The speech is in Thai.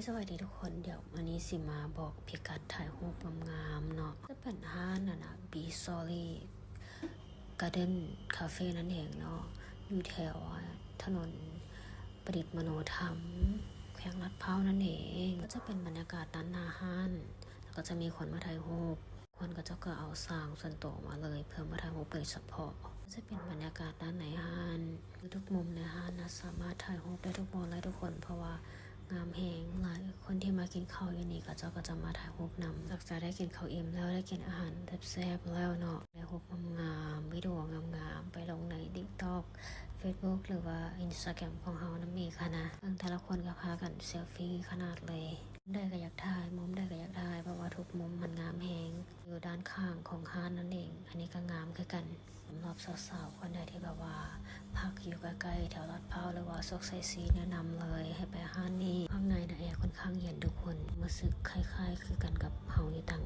สวัสดีทุกคนเดี๋ยววันนี้สิมาบอกพิกัดถ่ายรูปงามๆเนาะจะเป็นห้างบีซอรี่การ์เด้นคาเฟ่นั่นเองเนาะอยู่แถวถนนประดิษฐ์มโนธรรมแขวงลาดพร้าวนั่นเองก็จะเป็นบรรยากาศด้านหน้าห้างแล้วก็จะมีคนมาถ่ายรูปคนก็จะเอาสร้างส่วนตัวมาเลยเพื่อมาถ่ายรูปโดยเฉพาะจะเป็นบรรยากาศด้านในห้างทุกมุมในห้างสามารถถ่ายรูปได้ทุกมุมเลยทุกคนเพราะว่างามแหงหลายคนที่มากินข้าวอยู่นี่ก็จะมาถ่ายรูปนำหลังจากได้กินข้าวอิ่มแล้วได้กินอาหารแซ่บๆแล้วเนาะได้รูปงามๆวิดีโองามๆไปลงใน TikTok Facebook หรือว่า Instagram ของเฮานั่นเองค่ะนะแต่ละคนก็พากันเซลฟี่ขนาดเลยได้ก็อยากถ่ายมุมได้ก็อยากถ่ายเพราะว่าทุกมุมมันงามแหงอยู่ด้านข้างของห้างนั่นเองอันนี้ก็งามคือกันสำหรับสาวๆคนใดที่แบบว่าพักอยู่ใกล้ๆแถวลาดพร้าวหรือว่าโซกไซซีแนะนำเลยให้ไปห้างนี้ข้างในแอร์ค่อนข้างเย็นทุกคนรู้สึกคล้ายๆคือกันกับเฮาอยู่ต่าง